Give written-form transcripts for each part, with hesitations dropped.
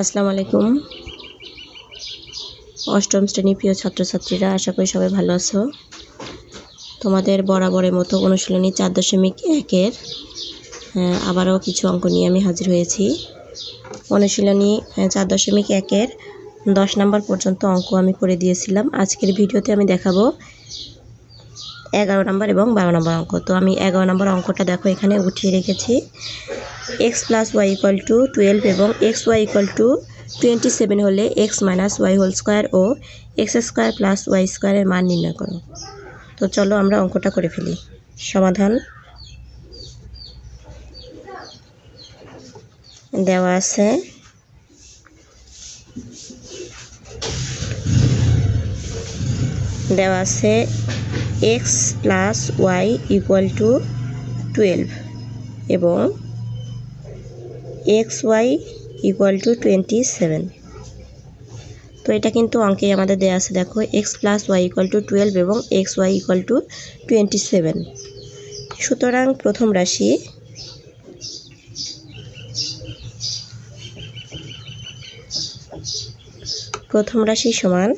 আসসালামু আলাইকুম। অষ্টম শ্রেণী প্রিয় ছাত্রছাত্রীরা, আশা করি সবাই ভালো আছো। তোমাদের বরাবরের মতো অনুশীলনী 4.1-এর আবারও কিছু অঙ্ক নিয়ে আমি হাজির হয়েছি। অনুশীলনী 4.1-এর 10 নম্বর পর্যন্ত অঙ্ক আমি করে দিয়েছিলাম। আজকের ভিডিওতে আমি দেখাবো 11 নম্বর এবং 12 নম্বর অঙ্ক। তো আমি 11 নম্বর অঙ্কটা দেখো এখানে উঠিয়ে রেখেছি। x + y = 12 এবং x y = 27 হলে x - y হোল স্কয়ার ও x² + y² এর মান নির্ণয় করো। তো চলো আমরা অঙ্কটা করে ফেলি। সমাধান দেওয়া আছে x + y = 12 এবং xy = 27। তো এটা কিন্তু অঙ্কে আমাদের দেয়া আছে, দেখো x + y = 12 এবং xy = 27। সুতরাং প্রথম রাশি সমান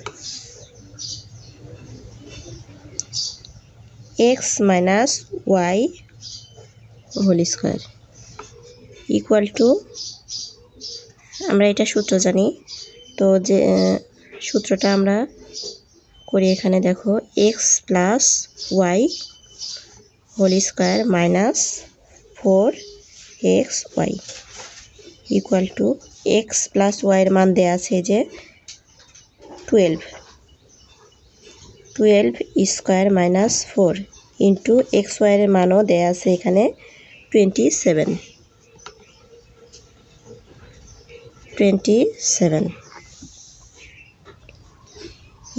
x - y whole square equal to, আমরা এটা সূত্র জানি, তো যে সূত্রটা আমরা করি এখানে দেখো x + y whole square minus 4xy equal to x + y এর মান দেওয়া আছে যে 12 স্কয়ার মাইনাস 4 ইন্টু xy এর মানও দেওয়া আছে এখানে 27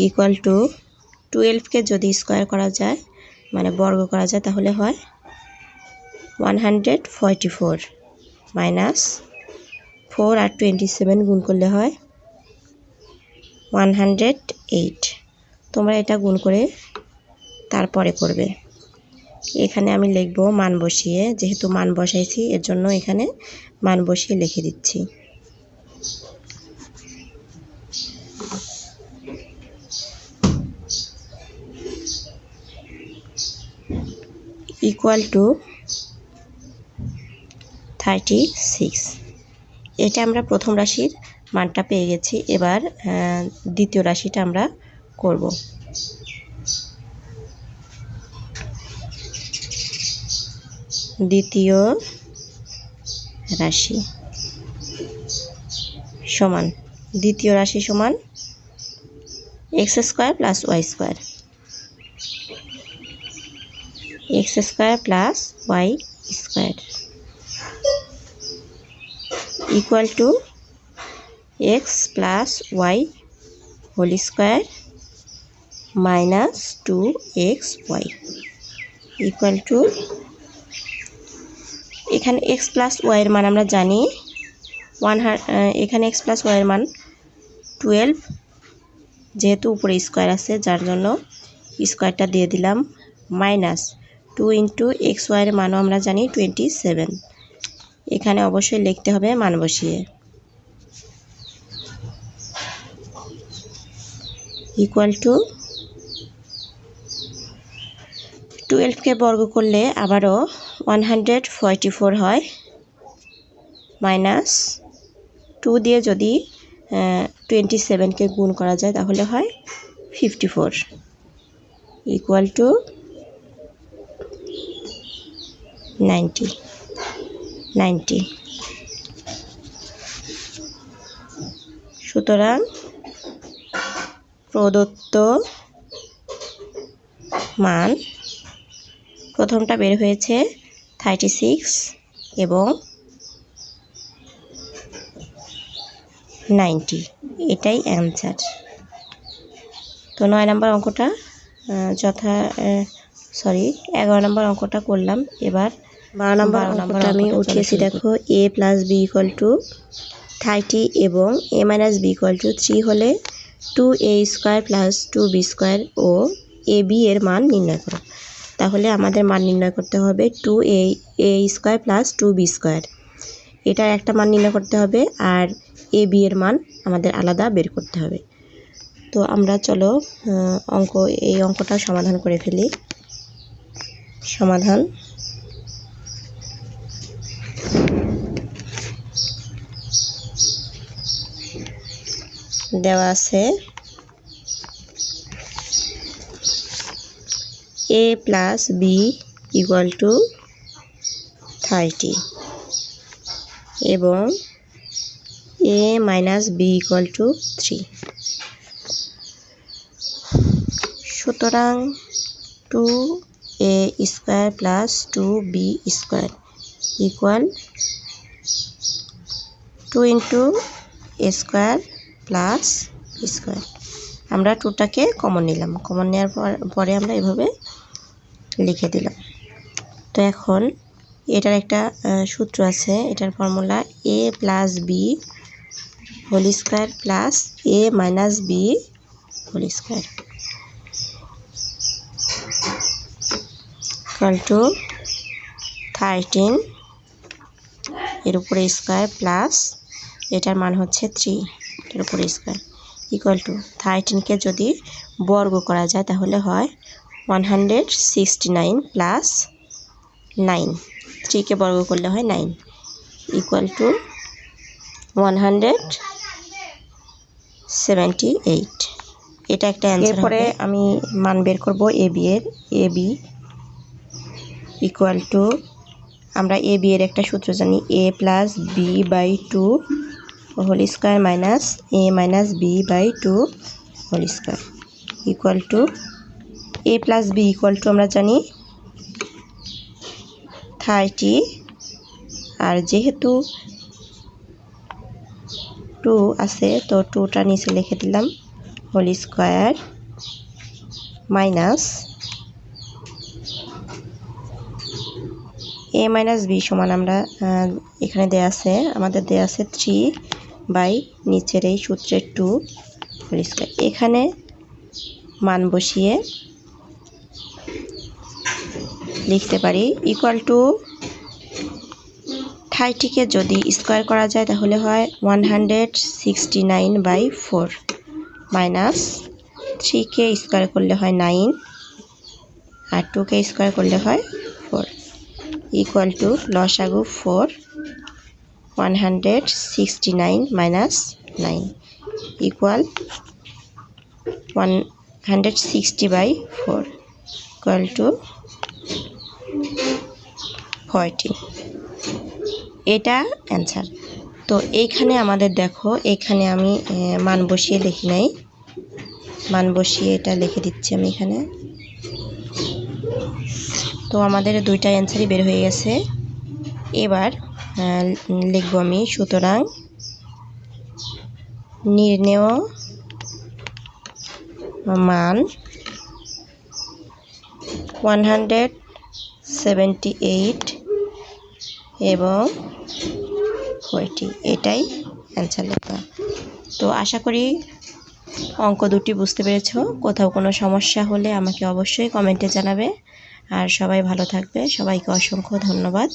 ইকুয়াল টু 12কে যদি স্কয়ার করা যায় মানে বর্গ করা যায় তাহলে হয় 144 মাইনাস 4 আর 27 গুণ করলে হয় 108। তোমরা এটা গুণ করে তারপরে করবে। এখানে আমি লিখব মান বসিয়ে, যেহেতু মান বসাইছি এর জন্য এখানে মান বসিয়ে লিখে দিচ্ছি। Equal to 36। এটা আমরা প্রথম রাশির মানটা পেয়ে গেছি। এবার দ্বিতীয় রাশিটা আমরা করব। দ্বিতীয় রাশি সমান x² + y² equal to x + y whole square minus 2xy equal to, এখানে x + y এর মান আমরা জানি এখানে x + y এর মান 12, যেহেতু উপরে স্কয়ার আছে যার জন্য স্কয়ারটা দিয়ে দিলাম, মাইনাস 2 ইন্টু xy এর মানও আমরা জানি 27। এখানে অবশ্যই লিখতে হবে মান বসিয়ে। ইকুয়াল টু 12কে বর্গ করলে আবারও 144 হয়, মাইনাস 2 দিয়ে যদি 27কে গুণ করা যায় তাহলে হয় 54 ইকুয়াল টু 90। সুতরাং প্রদত্ত মান প্রথমটা বের হয়েছে 36 এবং 90, এটাই অ্যান্সার। তো 9 নম্বর অঙ্কটা 11 নম্বর অঙ্কটা করলাম। এবার 12 নম্বর অঙ্কটা আমি উঠিয়েছি, দেখো a + b = 30 এবং a - b = 3 হলে 2a² + 2b² ও ab এর মান নির্ণয় করো। তাহলে আমাদের মান নির্ণয় করতে হবে 2a² + 2b²। এটার একটা মান নির্ণয় করতে হবে, আর এ বি এর মান আমাদের আলাদা বের করতে হবে। তো আমরা চলো এই অঙ্কটা সমাধান করে ফেলি। সমাধান দেওয়া আছে a plus B equal to 30 এবং a minus B equal to 3। সুতরাং 2a square plus 2b square equal 2 into a square plus square. আমরা 2টাকে কমন নিলাম, কমন নেওয়ার পরে আমরা এভাবে লিখে দিলাম। তো এখন এটার একটা সূত্র আছে, এটার formula a plus B whole square plus a minus B whole square equal to 13 এর উপরে স্কোয়ার প্লাস এটার মান হচ্ছে 3 এর উপরে স্কোয়ার ইকুয়াল টু 13কে যদি বর্গ করা যায় তাহলে হয় 169 প্লাস 9, 3কে বর্গ করলে হয় 9 ইকুয়াল টু 178। এটা একটা অ্যান্সার। এরপরে আমি মান বের করব এ বি এর। এ বি ইকুয়াল টু, আমরা এ বি এর একটা সূত্র জানি, a plus B by 2 whole square minus a minus B by 2 whole square equal to a plus B equal to আমরা জানি 30, আর যেহেতু 2 আছে তো 2টা নিচে লিখে দিলাম whole square minus a minus B সমান আমরা এখানে আমাদের দেয়া আছে 3 বাই নিচের এই সূত্রের 2 হোল স্কোয়ার। এখানে মান বসিয়ে লিখতে পারি ইকুয়াল টু 30কে যদি স্কোয়ার করা যায় তাহলে হয় 169/4 মাইনাস 3কে স্কোয়ার করলে হয় 9 আর 2কে স্কোয়ার করলে হয় 4 ইকুয়াল টু লসাগু 4 169 মাইনাস 9 ইকুয়াল 160/4 ইকুয়াল টু 40। এটা অ্যান্সার। তো এইখানে আমাদের দেখো, এখানে আমি মান বসিয়ে লিখি নাই, মান বসিয়ে এটা লিখে দিচ্ছি আমি এখানে। তো আমাদের দুইটা অ্যান্সারই বের হয়ে গেছে। এবার লিখব আমি, সুতরাং নির্ণেয় মান 178 এবং 40, এটাই অ্যান্সার লেখা। তো আশা করি অঙ্ক দুটি বুঝতে পেরেছো। কোথাও কোনো সমস্যা হলে আমাকে অবশ্যই কমেন্টে জানাবে। আর সবাই ভালো থাকবে। সবাইকে অসংখ্য ধন্যবাদ।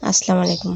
আসসালামু আলাইকুম।